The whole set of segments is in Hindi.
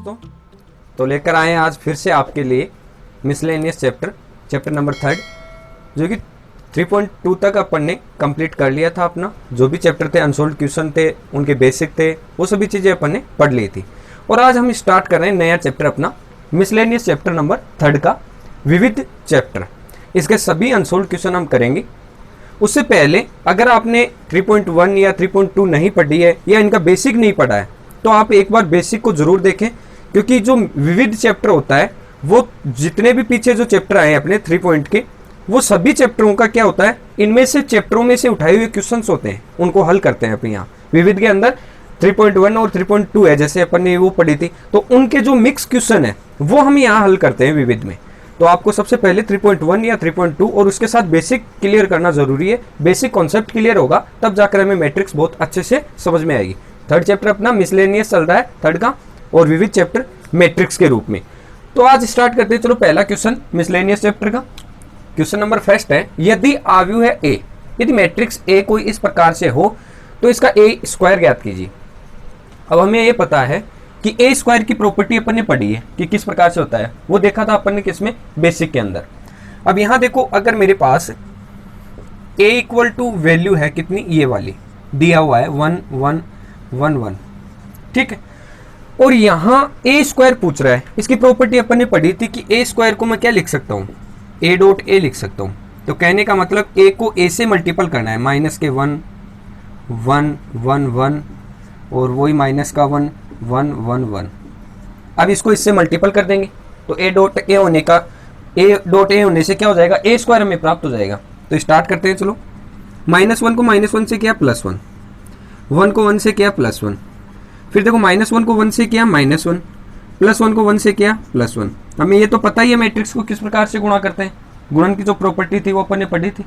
दोस्तों, तो लेकर आए हैं आज फिर से आपके लिए मिसलेनियस चैप्टर नंबर 3, जो कि 3.2 तक अपन ने कंप्लीट कर लिया था। अपना जो भी चैप्टर थे, अनसोल्व्ड क्वेश्चन थे, उनके बेसिक थे, वो सभी चीज़ें अपन ने पढ़ ली थी। और आज हम स्टार्ट कर रहे हैं नया चैप्टर अपना, मिसलेनियस चैप्टर नंबर 3 का विविध चैप्टर। इसके सभी अनसोल्व्ड क्वेश्चन हम करेंगे। उससे पहले अगर आपने 3.1 या 3.2 नहीं पढ़ी है या इनका बेसिक नहीं पढ़ा है, तो आप एक बार बेसिक को जरूर देखें, क्योंकि जो विविध चैप्टर होता है वो जितने भी पीछे जो चैप्टर आए अपने 3 पॉइंट के, वो सभी चैप्टरों का क्या होता है, इनमें से चैप्टरों में से उठाए हुए क्वेश्चंस होते हैं, उनको हल करते हैं अपने यहाँ। विविध के अंदर 3.1 और 3.2 है, जैसे अपन ने वो पढ़ी थी, तो उनके जो मिक्स क्वेश्चन है वो हम यहाँ हल करते हैं विविध में। तो आपको सबसे पहले 3.1 या 3.2 और उसके साथ बेसिक क्लियर करना जरूरी है। बेसिक कॉन्सेप्ट क्लियर होगा तब जाकर हमें मैट्रिक्स बहुत अच्छे से समझ में आएगी। 3rd चैप्टर अपना मिसलेनियस चल रहा है 3rd का, और विविध चैप्टर मैट्रिक्स के रूप में। तो आज स्टार्ट करते हैं। चलो पहला क्वेश्चन मिसलेनियस चैप्टर का, क्वेश्चन नंबर फर्स्ट है, यदि आव्यूह है ए, यदि मैट्रिक्स ए कोई इस प्रकार से हो तो इसका ए स्क्वायर ज्ञात कीजिए। अब हमें ये पता है कि ए स्क्वायर की प्रॉपर्टी अपन ने पढ़ी है कि किस प्रकार से होता है, वो देखा था अपन ने किसमें, बेसिक के अंदर। अब यहां देखो, अगर मेरे पास ए इक्वल टू वैल्यू है कितनी, ये वाली दिया हुआ है 1 1 1 1, ठीक है, और यहां ए स्क्वायर पूछ रहा है, इसकी प्रॉपर्टी अपन ने पढ़ी थी कि ए स्क्वायर को मैं क्या लिख सकता हूं, ए डॉट ए लिख सकता हूं। तो कहने का मतलब ए को ए से मल्टीपल करना है, माइनस के 1 1 1 1 और वही माइनस का 1 1 1 1। अब इसको इससे मल्टीपल कर देंगे तो ए डॉट ए होने से क्या हो जाएगा, ए स्क्वायर हमें प्राप्त हो जाएगा। तो स्टार्ट करते हैं। चलो, -1 को -1 से किया +1, 1 को 1 से किया +1, फिर देखो -1 को 1 से किया -1, +1 को 1 से किया +1। हमें ये तो पता ही है मैट्रिक्स को किस प्रकार से गुणा करते हैं, गुणन की जो प्रॉपर्टी थी वो अपन ने पढ़ी थी,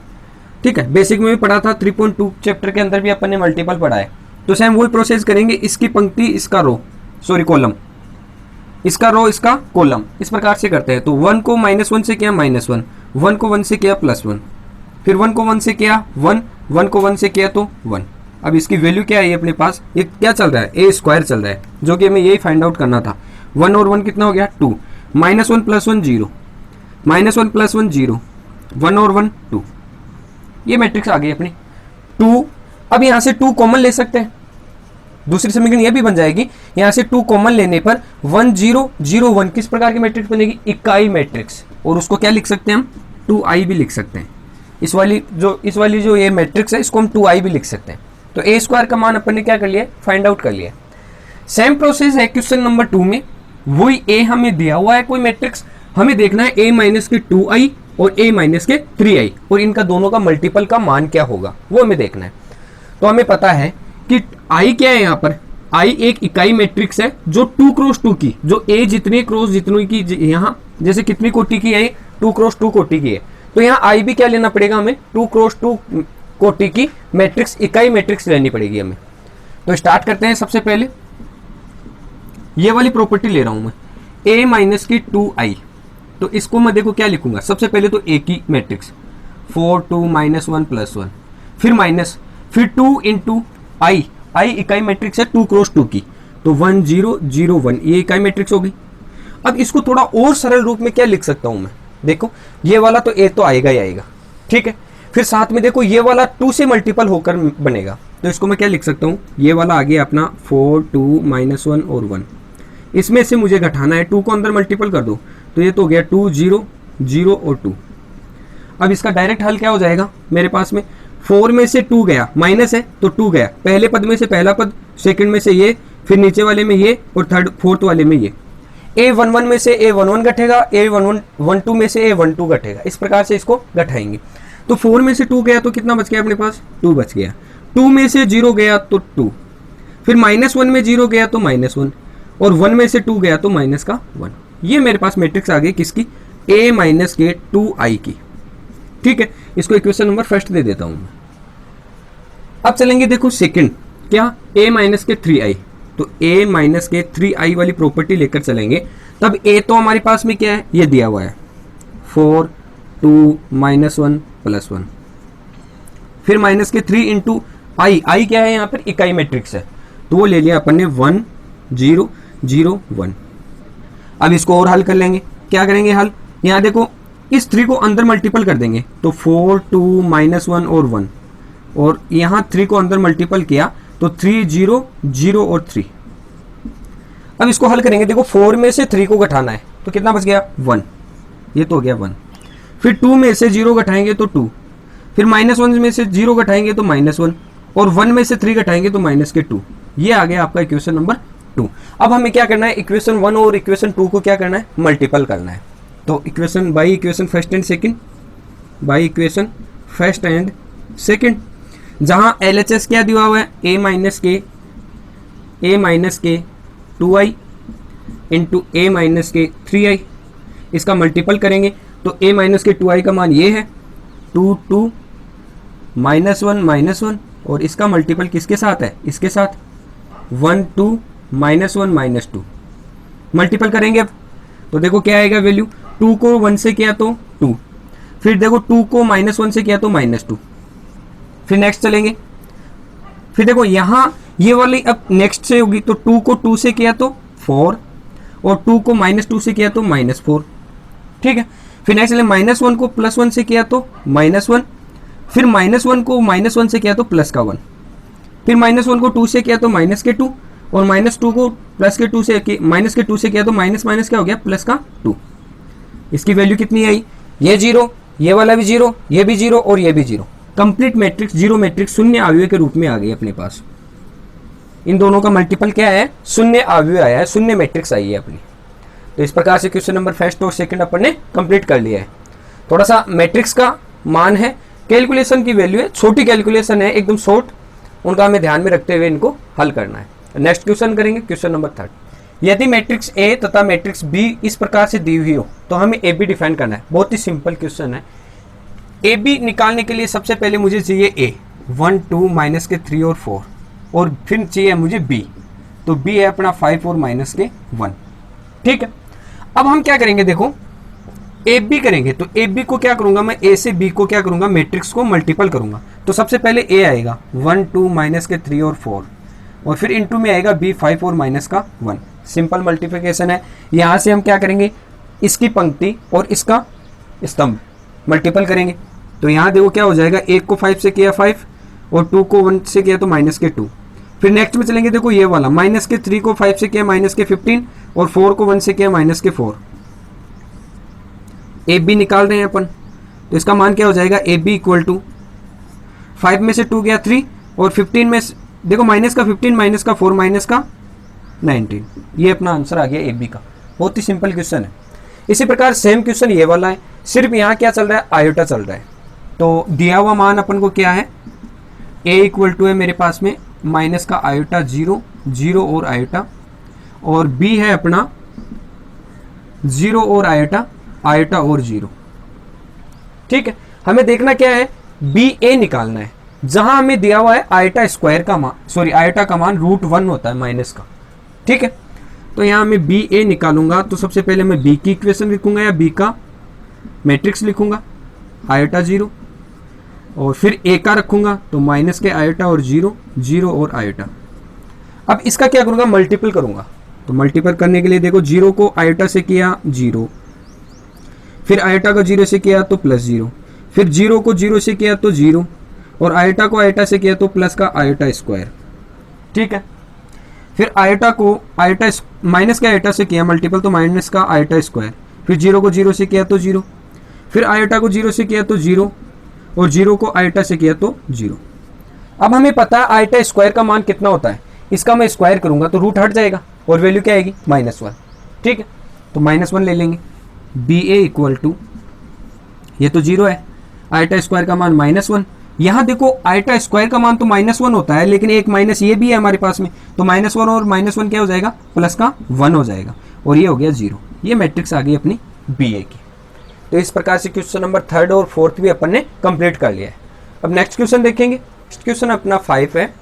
ठीक है, बेसिक में भी पढ़ा था, 3.2 चैप्टर के अंदर भी अपन ने मल्टीपल पढ़ा है। तो सेम वही प्रोसेस करेंगे, इसकी पंक्ति इसका रो, सॉरी कॉलम, इसका रो इसका कॉलम, इस प्रकार से करते हैं। तो 1 को -1 से किया -1, 1 को 1 से किया +1, फिर 1 को 1 से किया 1, 1 को 1 से किया तो 1। अब इसकी वैल्यू क्या है ये अपने पास, ये क्या चल रहा है, ए स्क्वायर चल रहा है, जो कि हमें यही फाइंड आउट करना था। 1 और 1 कितना हो गया, 2, -1 + 1 0, -1 + 1 0, 1 और 1 2, ये मैट्रिक्स आ गई अपनी 2। अब यहां से 2 कॉमन ले सकते हैं, दूसरी समीकरण ये भी बन जाएगी, यहां से 2 कॉमन लेने पर 1 0 0 1 किस प्रकार की मैट्रिक्स बनेगी, इकाई मैट्रिक्स, और उसको क्या लिख सकते हैं हम, 2i भी लिख सकते हैं। इस वाली जो ये मैट्रिक्स है, इसको हम 2i भी लिख सकते हैं। तो ए स्क्वायर का मान अपन ने क्या कर लिया, फाइंड आउट कर लिया। सेम प्रोसेस है क्वेश्चन नंबर 2 में, वही ए हमें दिया हुआ है कोई मैट्रिक्स, हमें देखना है a - के 2i और a - के 3i, और इनका दोनों का मल्टीपल का मान क्या होगा वो हमें देखना है। तो हमें पता है कि i क्या है, यहाँ पर i एक इकाई मैट्रिक्स है जो 2 क्रॉस 2 की, जो a जितने क्रॉस जितनी की, यहाँ जैसे कितनी कोटि की है, 2 क्रॉस 2 कोटि की है, तो यहाँ i भी क्या लेना पड़ेगा हमें, 2 क्रॉस 2 कोटि की मैट्रिक्स, इकाई मैट्रिक्स लेनी पड़ेगी हमें। तो स्टार्ट करते हैं। सबसे पहले ये वाली प्रॉपर्टी ले रहा हूं मैं, a - की 2i, तो इसको मैं देखो क्या लिखूंगा, सबसे पहले तो a की मैट्रिक्स 4 2 -1 +1, फिर माइनस, फिर 2 × i इकाई मैट्रिक्स है 2 क्रॉस 2 की, तो 1 0 0 1, ये इकाई मैट्रिक्स होगी। अब इसको थोड़ा और सरल रूप में क्या लिख सकता हूं मैं, देखो ये वाला तो a तो आएगा ही आएगा, ठीक है, फिर साथ में देखो ये वाला 2 से मल्टीपल होकर बनेगा, तो इसको मैं क्या लिख सकता हूं, ये वाला आ गया अपना 4 2 -1 और 1, इसमें से मुझे घटाना है, 2 को अंदर मल्टीपल कर दो, तो ये तो हो गया 2 0 0 और 2। अब इसका डायरेक्ट हल क्या हो जाएगा मेरे पास में, 4 में से 2 गया, माइनस है तो 2 गया, पहले पद में से पहला पद, सेकंड में से ये, फिर नीचे वाले में ये, और फोर्थ वाले में ये। a11 में से a11 घटेगा, a12 में से a12 घटेगा, इस प्रकार से इसको घटाएंगे। तो 4 में से 2 गया तो कितना बच गया अपने पास, 2 बच गया, 2 में से 0 गया तो 2, फिर -1 में 0 गया तो -1, और 1 में से 2 गया तो माइनस का 1। ये मेरे पास मैट्रिक्स आ गई किसकी, a - के 2i की, ठीक है। इसको इक्वेशन नंबर फर्स्ट दे देता हूं मैं। अब चलेंगे देखो सेकंड, क्या, a - के 3i, तो a - के 3i वाली प्रॉपर्टी लेकर चलेंगे। तब a तो हमारे पास में क्या है, ये दिया हुआ है 4 2 -1 +1, फिर माइनस के 3 × i क्या है यहाँ पर, इकाई मैट्रिक्स है, तो वो ले लिया अपन ने 1 0 0 1, अब इसको और हल कर लेंगे। क्या करेंगे हल, यहाँ देखो इस 3 को अंदर मल्टीपल कर देंगे तो 4 2 -1 और 1, और यहाँ 3 को अंदर मल्टीपल किया तो 3 0 0 और 3। अब इसको हल करेंगे, देखो 4 में से 3 को घटाना है तो कितना बच गया 1, ये तो हो गया 1। फिर 2 में से 0 घटाएंगे तो 2, फिर -1 में से 0 घटाएंगे तो -1, और 1 में से 3 घटाएंगे तो -2। ये आ गया आपका इक्वेशन नंबर 2। अब हमें क्या करना है, इक्वेशन 1 और इक्वेशन 2 को क्या करना है, मल्टीपल करना है। तो equation by equation first and second, by equation first and second, जहां LHS क्या दिया हुआ है, a माइनस के 2i इंटू a माइनस के 3i। इसका मल्टीपल करेंगे तो a माइनस के 2i का मान ये है 2 2 -1 और इसका मल्टीपल किसके साथ है, इसके साथ 1 2 -1 -2। मल्टीपल करेंगे अब तो देखो क्या आएगा वैल्यू, 2 को 1 से किया तो 2, फिर देखो 2 को -1 से किया तो -2, फिर नेक्स्ट चलेंगे, फिर देखो यहाँ ये वाली अब नेक्स्ट से होगी तो 2 को 2 से किया तो 4, और 2 को -2 से किया तो -4। ठीक है, फिर नेक्स्ट चले -1 को +1 से किया तो -1, फिर -1 को -1 से किया तो +1, फिर -1 को 2 से किया तो -2, और -2 को +2 से -2 से किया तो माइनस क्या हो गया +2। इसकी वैल्यू कितनी आई, ये 0, ये वाला भी 0, ये भी 0 और ये भी 0। कंप्लीट मैट्रिक्स जीरो मैट्रिक्स शून्य अवयव के रूप में आ गई अपने पास। इन दोनों का मल्टीपल क्या है, शून्य अवयव आया है, शून्य मैट्रिक्स आई है अपनी। तो इस प्रकार से क्वेश्चन नंबर फर्स्ट और सेकंड अपन ने कंप्लीट कर लिया है। थोड़ा सा मैट्रिक्स का मान है, कैलकुलेशन की वैल्यू है, छोटी कैलकुलेशन है, एकदम शॉर्ट, उनका हमें ध्यान में रखते हुए इनको हल करना है। नेक्स्ट क्वेश्चन करेंगे, क्वेश्चन नंबर 3। यदि मैट्रिक्स ए तथा मैट्रिक्स बी इस प्रकार से दी हुई हो तो हमें ए बी डिफाइन करना है। बहुत ही सिंपल क्वेश्चन है। ए बी निकालने के लिए सबसे पहले मुझे चाहिए ए 1 2 -3 और 4, और फिर चाहिए मुझे बी, तो बी है अपना 5 और -1। ठीक है, अब हम क्या करेंगे, देखो ए बी करेंगे तो ए बी को क्या करूंगा मैं, ए से बी को क्या करूंगा, मैट्रिक्स को मल्टीपल करूंगा। तो सबसे पहले ए आएगा 1 2 -3 और 4, और फिर इनटू में आएगा बी 5 और -1। सिंपल मल्टीप्लिकेशन है। यहां से हम क्या करेंगे, इसकी पंक्ति और इसका स्तंभ मल्टीपल करेंगे। तो यहाँ देखो क्या हो जाएगा, 1 को 5 से किया 5, और 2 को 1 से किया तो -2। फिर नेक्स्ट में चलेंगे, देखो ये वाला -3 को 5 से किया -15, और 4 को 1 से किया -4। ए बी निकाल रहे हैं अपन, तो इसका मान क्या हो जाएगा, ए बी इक्वल टू 5 में से 2 गया 3, और 15 में देखो माइनस का 15 -4 -19। ये अपना आंसर आ गया ए बी का। बहुत ही सिंपल क्वेश्चन है। इसी प्रकार सेम क्वेश्चन ये वाला है, सिर्फ यहाँ क्या चल रहा है, आयोटा चल रहा है। तो दिया हुआ मान अपन को क्या है, ए इक्वल टू है मेरे पास में माइनस का आयोटा 0 0 और आयोटा, और बी है अपना 0 और आयोटा आयोटा और 0। ठीक है, हमें देखना क्या है, बी ए निकालना है, जहां हमें दिया हुआ है आयोटा स्क्वायर का मान, सॉरी आयोटा का मान √1 होता है माइनस का। ठीक है, तो यहाँ मैं बी ए निकालूंगा, तो सबसे पहले मैं बी की इक्वेशन लिखूंगा या बी का मैट्रिक्स लिखूंगा, आयोटा 0, और फिर ए का रखूंगा तो माइनस के आयोटा और 0 0 और आयोटा। अब इसका क्या करूंगा, मल्टीपल करूंगा। तो मल्टीपल करने के लिए देखो 0 को आयोटा से किया 0, फिर आयोटा को 0 से किया तो +0, फिर 0 को 0 से किया तो 0, और आयोटा को आयोटा से किया तो प्लस का आयोटा स्क्वायर। ठीक है, फिर आयोटा को आयोटा माइनस का आयोटा से किया मल्टीपल तो माइनस का आयोटा स्क्वायर, फिर 0 को 0 से किया तो 0, फिर आयोटा को 0 से किया तो 0, और 0 को आयोटा से किया तो 0। अब हमें पता है आयोटा स्क्वायर का मान कितना होता है, इसका मैं स्क्वायर करूंगा तो रूट हट जाएगा और वैल्यू क्या आएगी, -1। ठीक है, तो -1 ले लेंगे। बी ए इक्वल टू, ये तो 0 है, आयोटा स्क्वायर का मान -1। यहाँ देखो आयोटा स्क्वायर का मान तो -1 होता है, लेकिन एक माइनस ये भी है हमारे पास में, तो -1 और -1 क्या हो जाएगा, प्लस का 1 हो जाएगा, और ये हो गया 0। ये मैट्रिक्स आ गई अपनी बी ए की। तो इस प्रकार से क्वेश्चन नंबर 3 और 4 भी अपन ने कंप्लीट कर लिया है। अब नेक्स्ट क्वेश्चन देखेंगे। नेक्स्ट क्वेश्चन अपना 5 है।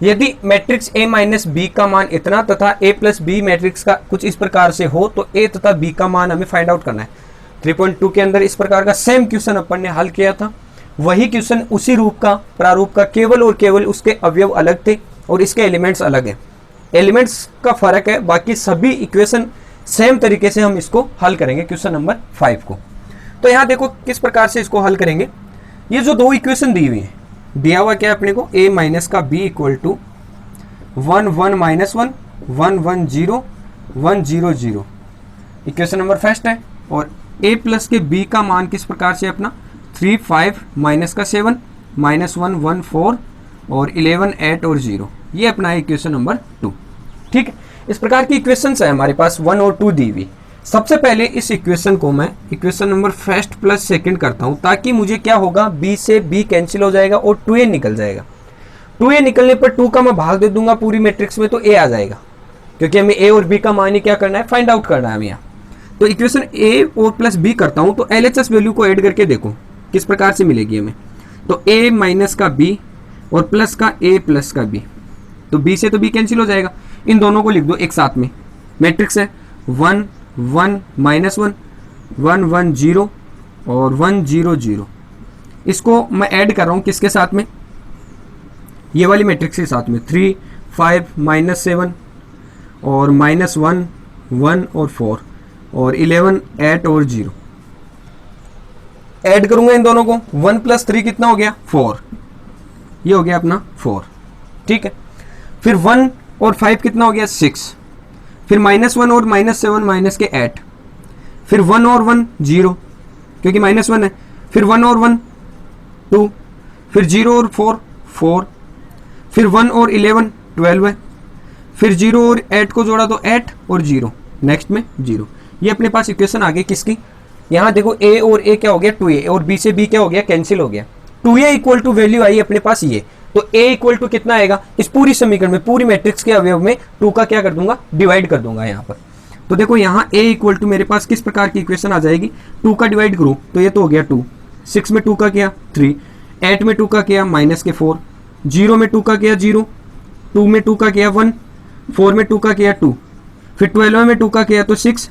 यदि मैट्रिक्स ए माइनस बी का मान इतना तथा ए प्लस बी मैट्रिक्स का कुछ इस प्रकार से हो तो ए तथा बी का मान हमें फाइंड आउट करना है। 3.2 के अंदर इस प्रकार का सेम क्वेश्चन अपन ने हल किया था। वही क्वेश्चन उसी रूप का प्रारूप का, केवल और केवल उसके अवयव अलग थे और इसके एलिमेंट्स अलग हैं। एलिमेंट्स का फर्क है, बाकी सभी इक्वेशन सेम तरीके से हम इसको हल करेंगे क्वेश्चन नंबर 5 को। तो यहाँ देखो किस प्रकार से इसको हल करेंगे। ये जो दो इक्वेशन दी हुई है, दिया हुआ क्या है अपने को, a माइनस का b equal to 1 1 minus 1 1 1 0 1 0 0, equation number first है। और a प्लस के b का मान किस प्रकार से अपना 3 5 माइनस का 7 माइनस 1 1 4 और 11 8 और 0, ये अपना है इक्वेशन नंबर 2। ठीक है, इस प्रकार की इक्वेशंस है हमारे पास 1 और 2 दी हुई। सबसे पहले इस इक्वेशन को मैं equation number first plus second करता हूं, ताकि मुझे क्या होगा, b से b कैंसिल हो जाएगा और 2a निकल जाएगा। 2a निकलने पर 2 का मैं भाग दे दूंगा पूरी मैट्रिक्स में, तो a आ जाएगा, क्योंकि हमें a और b का मान ही क्या करना है, फाइंड आउट करना है हमें यहाँ। तो इक्वेशन a और प्लस b करता हूं, तो LHS वैल्यू को ऐड करके देखो किस प्रकार से मिलेगी हमें। तो a माइनस का b और प्लस का a प्लस का b, तो b से तो b कैंसिल हो जाएगा। इन दोनों को लिख दो एक साथ में, मैट्रिक्स है 1 1 माइनस 1 1 1 0 और 1 0 0। इसको मैं ऐड कर रहा हूँ किसके साथ में, ये वाली मैट्रिक्स के साथ में, 3 5 माइनस 7 और माइनस 1 1 और 4 और 11 8 और 0। ऐड करूंगा इन दोनों को, 1 प्लस 3 कितना हो गया, 4, ये हो गया अपना 4। ठीक है, फिर 1 और 5 कितना हो गया, 6, फिर माइनस 1 और माइनस 7 माइनस के 8, फिर 1 और 1 0, क्योंकि माइनस 1 है, फिर 1 और 1 2, फिर 0 और 4 4, फिर 1 और 11 12 है, फिर 0 और 8 को जोड़ा तो 8 और 0, नेक्स्ट में 0। ये अपने पास इक्वेशन आ गई किसकी, यहाँ देखो a और a क्या हो गया 2a और b से b क्या हो गया, कैंसिल हो गया। 2a इक्वल टू वैल्यू आई अपने पास ये, तो a इक्वल टू कितना आएगा, इस पूरी समीकरण में पूरी मैट्रिक्स के अवयव में 2 का क्या कर दूंगा, डिवाइड कर दूंगा यहाँ पर। तो देखो यहाँ a इक्वल टू मेरे पास किस प्रकार की इक्वेशन आ जाएगी, 2 का डिवाइड करूँ तो ये तो हो गया 2, 6 में 2 का किया 3, 8 में 2 का किया माइनस के 4, 0 में 2 का किया 0, 2 में 2 का किया 1, 4 में 2 का किया 2, फिर 12 में 2 का किया तो 6,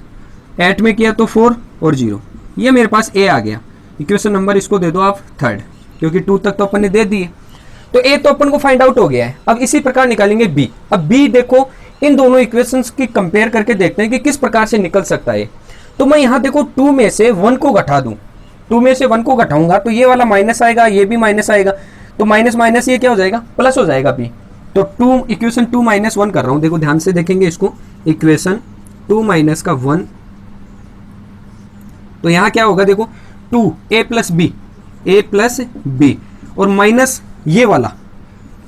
8 में किया तो 4 और 0। ये मेरे पास a आ गया। इक्वेशन नंबर इसको दे दो आप 3rd, क्योंकि 2 तक तो अपन ने दे दिए। तो a तो अपन को फाइंड आउट हो गया है। अब इसी प्रकार निकालेंगे b। अब b देखो, इन दोनों इक्वेशंस की कंपेयर करके देखते हैं कि किस प्रकार से निकल सकता है। तो मैं यहाँ देखो 2 में से 1 को घटा दूं, 2 में से 1 को घटाऊंगा तो ये वाला माइनस आएगा, ये भी माइनस आएगा, तो माइनस माइनस ये क्या हो जाएगा, प्लस हो जाएगा b। तो 2 इक्वेशन 2 माइनस 1 कर रहा हूँ, देखो ध्यान से देखेंगे इसको, इक्वेशन 2 माइनस का 1, तो यहाँ क्या होगा देखो 2a प्लस b और माइनस ये वाला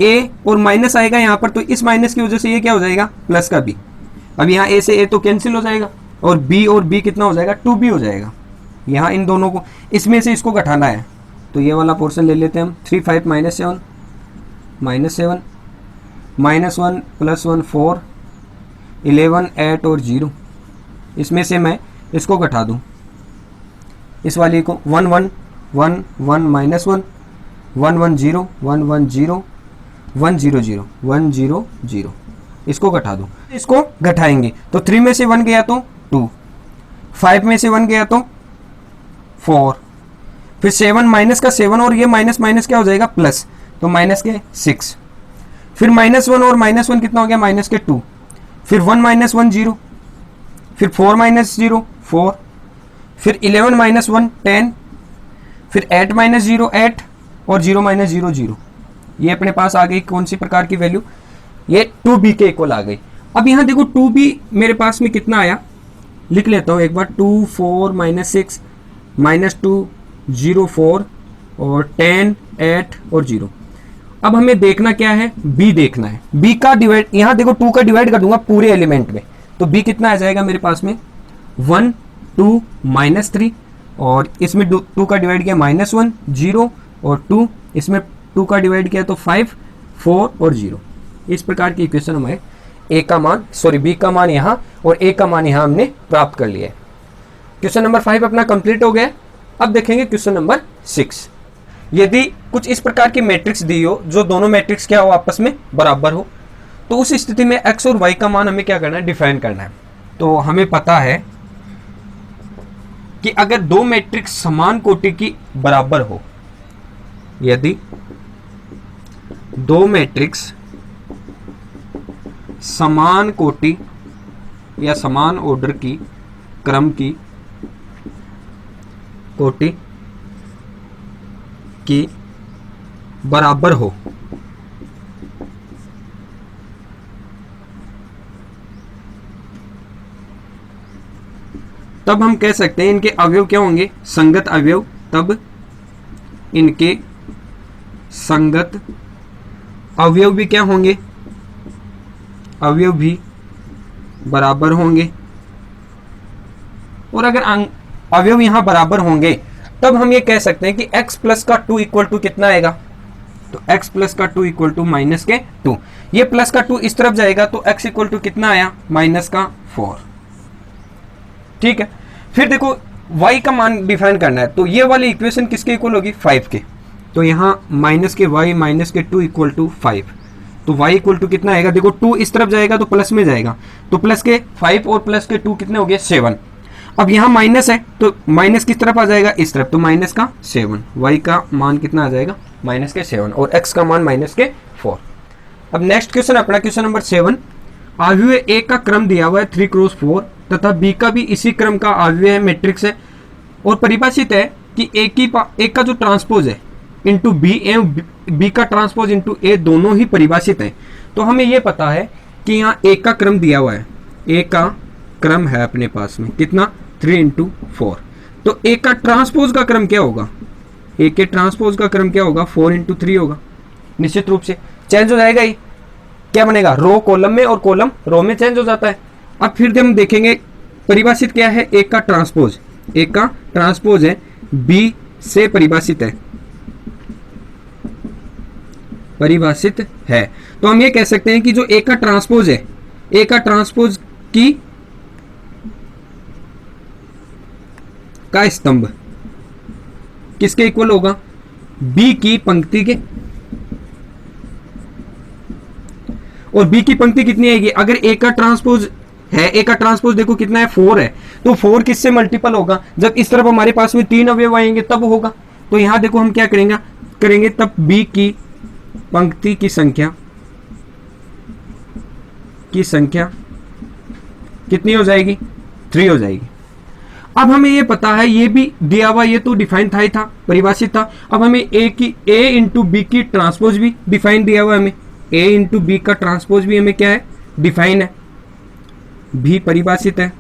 a और माइनस आएगा यहाँ पर, तो इस माइनस की वजह से ये क्या हो जाएगा, प्लस का b। अब यहाँ a से a तो कैंसिल हो जाएगा और b कितना हो जाएगा, 2b हो जाएगा। यहाँ इन दोनों को इसमें से इसको घटाना है, तो ये वाला पोर्शन ले लेते हैं हम, 3 5 माइनस 7 माइनस 1 प्लस 1 4 11 8 और 0। इसमें से मैं इसको घटा दूँ, इस वाली को 1 1 1 1 माइनस 1 1 1 0 1 1 0 1 0 0 1 0 0, इसको घटा दो। इसको घटाएंगे तो 3 में से 1 गया तो 2, 5 में से 1 गया तो 4, फिर 7 माइनस का 7 और ये माइनस माइनस क्या हो जाएगा, प्लस, तो माइनस के 6, फिर माइनस 1 और माइनस 1 कितना हो गया, माइनस के 2, फिर 1 माइनस 1 0, फिर 4 माइनस 0 4, फिर 11 माइनस 1 10, फिर 8 माइनस 0 8 और 0 माइनस 0 0। ये अपने पास आ गई कौन सी प्रकार की वैल्यू, ये 2b के इक्वल आ गई। अब यहाँ देखो 2b मेरे पास में कितना आया, लिख लेता हूँ एक बार, 2 4 माइनस 6 माइनस 2 0 4 और 10 8 और 0। अब हमें देखना क्या है, b देखना है। b का डिवाइड, यहाँ देखो 2 का डिवाइड कर दूंगा पूरे एलिमेंट में, तो b कितना आ जाएगा मेरे पास में, 1 2 माइनस 3 और इसमें 2 का डिवाइड किया माइनस 1 0 और 2, इसमें 2 का डिवाइड किया तो 5 4 और 0। इस प्रकार की इक्वेशन हमारे a का मान, सॉरी b का मान यहाँ और a का मान यहाँ हमने प्राप्त कर लिया है। क्वेश्चन नंबर 5 अपना कंप्लीट हो गया। अब देखेंगे क्वेश्चन नंबर 6। यदि कुछ इस प्रकार की मैट्रिक्स दी हो, जो दोनों मैट्रिक्स क्या हो, आपस में बराबर हो, तो उस स्थिति में x और y का मान हमें क्या करना है, डिफाइन करना है। तो हमें पता है कि अगर दो मैट्रिक्स समान कोटि की बराबर हो, यदि दो मैट्रिक्स समान कोटि या समान ऑर्डर की क्रम की कोटि की बराबर हो, तब हम कह सकते हैं इनके अवयव क्या होंगे, संगत अवयव। तब इनके संगत अवयव भी क्या होंगे, अवयव भी बराबर होंगे। और अगर अवयव यहां बराबर होंगे तब हम ये कह सकते हैं कि x प्लस का 2 इक्वल टू कितना आएगा, तो x प्लस का 2 इक्वल टू माइनस के 2। ये प्लस का 2 इस तरफ जाएगा तो x इक्वल टू कितना आया, माइनस का 4। ठीक है, फिर देखो y का मान डिफाइन करना है, तो ये वाली इक्वेशन किसके इक्वल होगी, 5 के। तो यहाँ माइनस के y माइनस के 2 इक्वल टू 5, तो y इक्वल टू कितना आएगा, देखो 2 इस तरफ जाएगा तो प्लस में जाएगा, तो प्लस के 5 और प्लस के 2 कितने हो गए, 7। अब यहाँ माइनस है तो माइनस किस तरफ आ जाएगा, इस तरफ, तो माइनस का 7। y का मान कितना आ जाएगा, माइनस के 7 और x का मान माइनस के 4। अब नेक्स्ट क्वेश्चन अपना क्वेश्चन नंबर 7। अव्यय ए का क्रम दिया हुआ है 3 क्रॉस 4 तथा बी का भी इसी क्रम का अव्यय है, मैट्रिक्स है, और परिभाषित है कि ए का जो ट्रांसपोज है इंटू बी एवं बी का ट्रांसपोज इंटू ए दोनों ही परिभाषित है। तो हमें यह पता है कि यहाँ ए का क्रम दिया हुआ है, ए का क्रम है अपने पास में कितना, 3 इंटू 4। तो ए का ट्रांसपोज का क्रम क्या होगा, ए के ट्रांसपोज का क्रम क्या होगा, 4 इंटू 3 होगा। निश्चित रूप से चेंज हो जाएगा, ये क्या बनेगा, रो कॉलम में और कॉलम रो में चेंज हो जाता है। अब फिर हम देखेंगे परिभाषित क्या है, ए का ट्रांसपोज, ए का ट्रांसपोज है बी से परिभाषित है, परिभाषित है। तो हम ये कह सकते हैं कि जो ए का ट्रांसपोज है, ए का ट्रांसपोज की का स्तंभ किसके इक्वल होगा, बी की पंक्ति के। और बी की पंक्ति कितनी आएगी, अगर ए का ट्रांसपोज है, ए का ट्रांसपोज देखो कितना है, 4 है, तो 4 किससे मल्टीपल होगा, जब इस तरफ हमारे पास में 3 अवयव आएंगे तब होगा। तो यहां देखो हम क्या करेंगे तब बी की पंक्ति की संख्या कितनी हो जाएगी, 3 हो जाएगी। अब हमें ये पता है, ये भी दिया हुआ, ये तो डिफाइन था ही था, परिभाषित था। अब हमें ए इंटू बी की ट्रांसपोज भी डिफाइन दिया हुआ है, हमें ए इंटू बी का ट्रांसपोज भी हमें क्या है, डिफाइन है, भी परिभाषित है।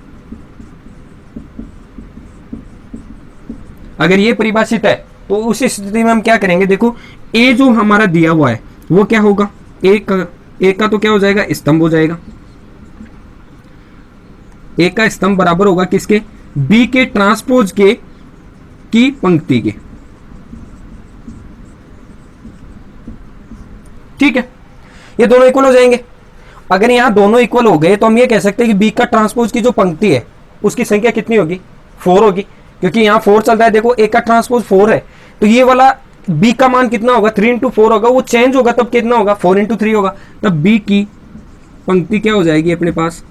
अगर ये परिभाषित है तो उस स्थिति में हम क्या करेंगे, देखो ए जो हमारा दिया हुआ है वो क्या होगा, ए का तो क्या हो जाएगा, स्तंभ हो जाएगा। ए का स्तंभ बराबर होगा किसके, बी के ट्रांसपोज के की पंक्ति के। ठीक है, ये दोनों इक्वल हो जाएंगे। अगर यहां दोनों इक्वल हो गए तो हम ये कह सकते हैं कि बी का ट्रांसपोज की जो पंक्ति है उसकी संख्या कितनी होगी, 4 होगी, क्योंकि यहां 4 चल रहा है। देखो ए का ट्रांसपोज 4 है, तो ये वाला बी का मान कितना होगा, 3 इंटू 4 होगा, वो चेंज होगा तब कितना होगा, 4 इंटू 3 होगा। तब बी की पंक्ति क्या हो जाएगी अपने पास,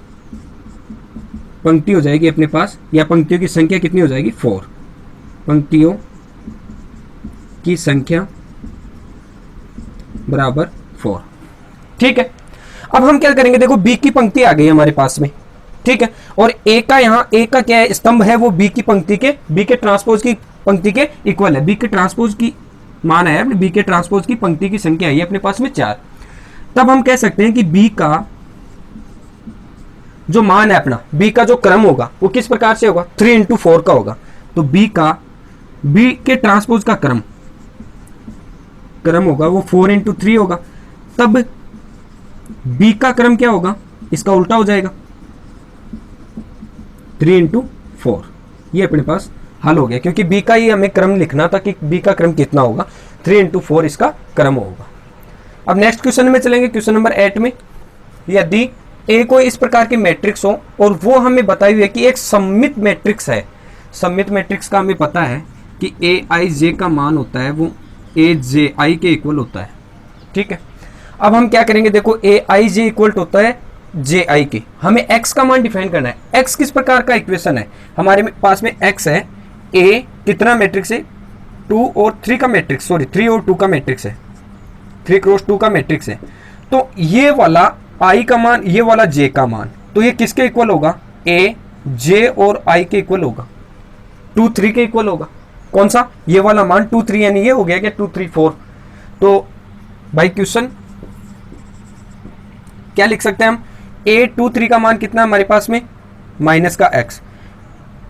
पंक्ति हो जाएगी अपने पास, या पंक्तियों की संख्या कितनी हो जाएगी, 4। पंक्तियों की संख्या बराबर 4। ठीक है, अब हम क्या करेंगे, देखो बी की पंक्ति आ गई हमारे पास में, ठीक है, और ए का यहाँ ए का क्या है, स्तंभ है, वो बी की पंक्ति के, बी के ट्रांसपोज की पंक्ति के इक्वल है। बी के ट्रांसपोज की मान है, बी के ट्रांसपोज की पंक्ति की संख्या है अपने पास में 4। तब हम कह सकते हैं कि बी का जो मान है अपना, बी का जो क्रम होगा वो किस प्रकार से होगा, 3 इंटू 4 का होगा। तो बी के ट्रांसपोज का क्रम होगा वो 4 इंटू 3 होगा। तब बी का क्रम क्या होगा, इसका उल्टा हो जाएगा, 3 इंटू 4। ये अपने पास हल हो गया, क्योंकि बी का ही हमें क्रम लिखना था कि बी का क्रम कितना होगा, 3 इंटू 4 इसका क्रम होगा। अब नेक्स्ट क्वेश्चन में चलेंगे, क्वेश्चन नंबर 8 में। यदि ए कोई इस प्रकार की मैट्रिक्स हो और वो हमें बताई हुई है कि एक सममित मैट्रिक्स है, सममित मैट्रिक्स का हमें पता है कि ए आई जे का मान होता है वो ए जे आई के इक्वल होता है। ठीक है, अब हम क्या करेंगे, देखो ए आई जे इक्वल होता है जे आई के, हमें एक्स का मान डिफाइन करना है। एक्स किस प्रकार का इक्वेशन है, हमारे पास में एक्स है, ए कितना मैट्रिक्स है, 2 और 3 का मैट्रिक्स, सॉरी 3 और 2 का मैट्रिक्स है, 3 क्रॉस 2 का मैट्रिक्स है। तो ये वाला आई का मान, ये वाला जे का मान, तो ये किसके इक्वल होगा, ए जे और आई के इक्वल होगा, 2 3 के इक्वल होगा। कौन सा, ये वाला मान 2 3, यानी ये हो गया क्या 2 3 4। तो भाई क्वेश्चन क्या लिख सकते हैं हम, ए 2 3 का मान कितना हमारे पास में, माइनस का x,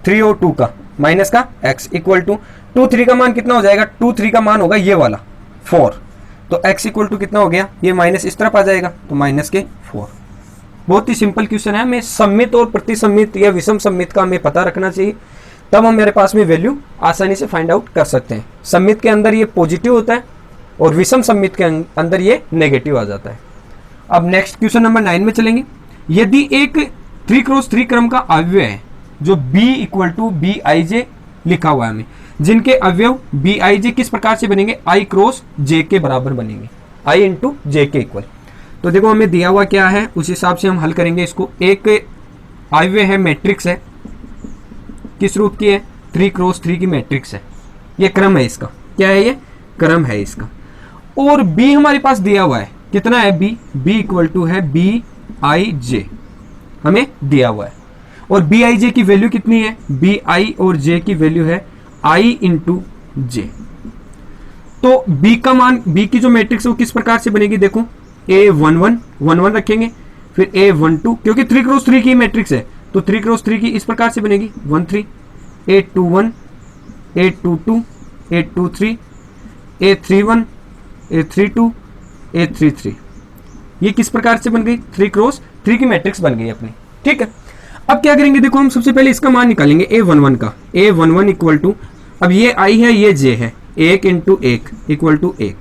3 और 2 का माइनस का x इक्वल टू 2 3 का मान कितना हो जाएगा, 2 3 का मान होगा ये वाला 4, तो x इक्वल टू कितना हो गया, ये माइनस इस तरफ आ जाएगा तो माइनस के 4। बहुत ही सिंपल क्वेश्चन है, हमें सम्मित और प्रतिसम्मित या विषम सम्मित का हमें पता रखना चाहिए, तब हम मेरे पास में वैल्यू आसानी से फाइंड आउट कर सकते हैं। सम्मित के अंदर ये पॉजिटिव होता है और विषम सम्मित के अंदर ये नेगेटिव आ जाता है। अब नेक्स्ट क्वेश्चन नंबर 9 में चलेंगे। यदि एक 3x3 क्रम का अवयव है जो b equal to B I J लिखा हुआ है हमें, जिनके अवयव बी आई जे किस प्रकार से बनेंगे, i क्रॉस j के बराबर बनेंगे, i इंटू जे के इक्वल। तो देखो हमें दिया हुआ क्या है, उस हिसाब से हम हल करेंगे इसको। एक अवयव है, मैट्रिक्स है, किस रूप की है, 3x3 की मैट्रिक्स है, ये क्रम है इसका, क्या है ये क्रम है इसका। और b हमारे पास दिया हुआ है, कितना है b इक्वल टू है बी आई जे, हमें दिया हुआ है। और बी आई जे की वैल्यू कितनी है, बी आई और जे की वैल्यू है i इंटू जे। तो b का मान, b की जो मैट्रिक्स है वो किस प्रकार से बनेगी, देखो a11 11 रखेंगे, फिर a12, क्योंकि 3x3 की मैट्रिक्स है तो 3x3 की इस प्रकार से बनेगी 13, a21 a22 a23 a31 a32 a33, ये किस प्रकार से बन गई, 3x3 की मैट्रिक्स बन गई अपनी। ठीक है, अब क्या करेंगे, देखो हम सबसे पहले इसका मान निकालेंगे a11 का, a11 इक्वल टू, अब ये i है ये j है, 1 इंटू 1 इक्वल टू 1,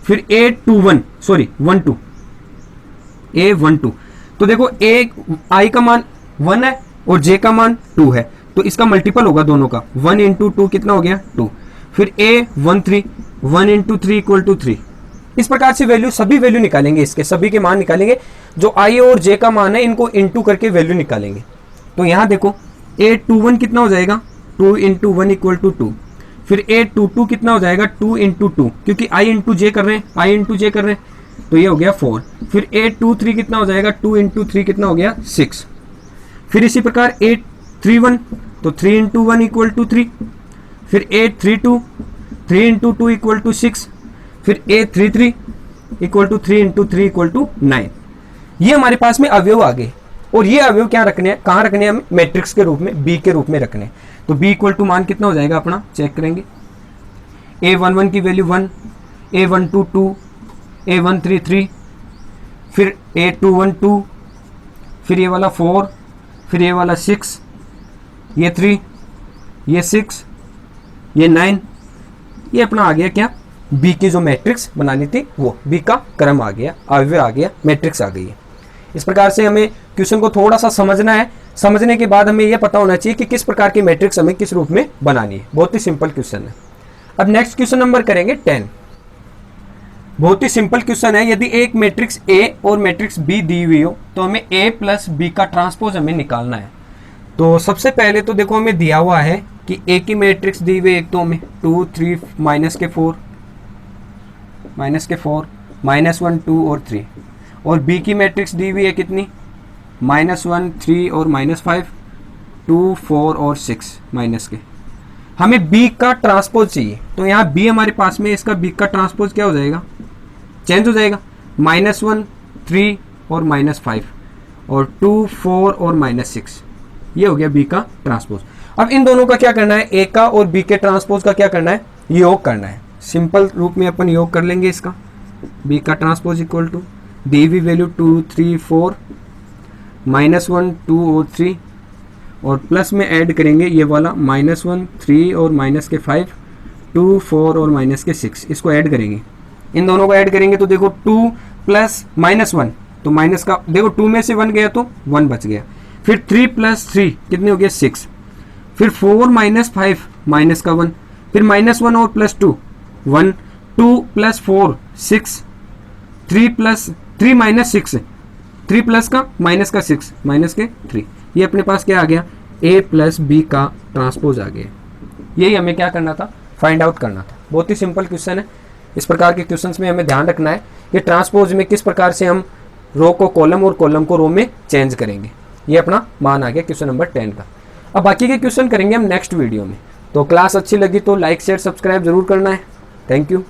फिर a21 सॉरी 12 a12, तो देखो i का मान 1 है और j का मान 2 है, तो इसका मल्टीपल होगा दोनों का, 1 इंटू 2 कितना हो गया 2, फिर a13 1 इंटू 3 इक्वल टू 3। इस प्रकार से वैल्यू, सभी वैल्यू निकालेंगे, इसके सभी के मान निकालेंगे, जो i और j का मान है इनको इंटू करके वैल्यू निकालेंगे। तो यहाँ देखो a21 कितना हो जाएगा, 2 इंटू 1 इक्वल टू 2, फिर a22 कितना हो जाएगा, 2 इंटू 2, क्योंकि i इंटू जे कर रहे हैं, i इंटू जे कर रहे हैं, तो ये हो गया 4, फिर a23 कितना हो जाएगा, 2 इंटू 3 कितना हो गया 6, फिर इसी प्रकार a31, तो 3 इंटू 1 इक्वल टू 3, फिर a32 3 इंटू 2 इक्वल टू 6, फिर a33 equal to 3 into 3 equal to 9। ये हमारे पास में अवयव आ गए, और ये अवयव क्या रखने हैं, कहाँ रखने हैं, हमें मैट्रिक्स के रूप में, b के रूप में रखने हैं। तो b इक्वल टू मान कितना हो जाएगा अपना, चेक करेंगे, a11 की वैल्यू 1, a12 2, a13 3, फिर a21 2, फिर ये वाला 4, फिर ये वाला 6, ये 3, ये 6, ये 9, ये अपना आ गया क्या, b की जो मैट्रिक्स बनानी थी वो, b का क्रम आ गया, अवयव आ गया, मैट्रिक्स आ गई है। इस प्रकार से हमें क्वेश्चन को थोड़ा सा समझना है, समझने के बाद हमें यह पता होना चाहिए कि किस प्रकार की मैट्रिक्स हमें किस रूप में बनानी है। बहुत ही सिंपल क्वेश्चन है। अब नेक्स्ट क्वेश्चन नंबर करेंगे 10। बहुत ही सिंपल क्वेश्चन है। यदि एक मैट्रिक्स A और मैट्रिक्स B दी हुई हो तो हमें A प्लस B का ट्रांसपोज हमें निकालना है। तो सबसे पहले तो देखो हमें दिया हुआ है कि A की मैट्रिक्स दी हुई, एक तो हमें 2 3 माइनस के 4 -1 2 और 3, और B की मैट्रिक्स दी हुई है कितनी, -1 3 और -5 2 4 और 6 माइनस के। हमें B का ट्रांसपोज चाहिए, तो यहाँ B हमारे पास में, इसका B का ट्रांसपोज क्या हो जाएगा, चेंज हो जाएगा, -1 3 और -5 और 2 4 और -6, ये हो गया B का ट्रांसपोज। अब इन दोनों का क्या करना है, A का और B के ट्रांसपोज का क्या करना है, योग करना है। सिंपल रूप में अपन योग कर लेंगे इसका, B का ट्रांसपोज इक्वल टू दी हुई वैल्यू 2 3 4 -1 2 और 3, और प्लस में ऐड करेंगे ये वाला -1 3 और -5 2 4 और -6, इसको ऐड करेंगे, इन दोनों को ऐड करेंगे तो देखो 2 प्लस -1, तो माइनस का देखो 2 में से 1 गया तो 1 बच गया, फिर 3 प्लस 3 कितने हो गया 6, फिर 4 -5 माइनस का 1, फिर -1 और plus 2 1, 2 plus 4 6, 3 plus 3 minus 6, 3 plus का माइनस का 6 माइनस के 3, ये अपने पास क्या आ गया, A प्लस B का ट्रांसपोज आ गया। यही हमें क्या करना था, फाइंड आउट करना था। बहुत ही सिंपल क्वेश्चन है। इस प्रकार के क्वेश्चंस में हमें ध्यान रखना है कि ट्रांसपोज में किस प्रकार से हम रो को कॉलम और कॉलम को रो में चेंज करेंगे। ये अपना मान आ गया क्वेश्चन नंबर 10 का। अब बाकी के क्वेश्चन करेंगे हम नेक्स्ट वीडियो में। तो क्लास अच्छी लगी तो लाइक शेयर सब्सक्राइब जरूर करना है। Thank you.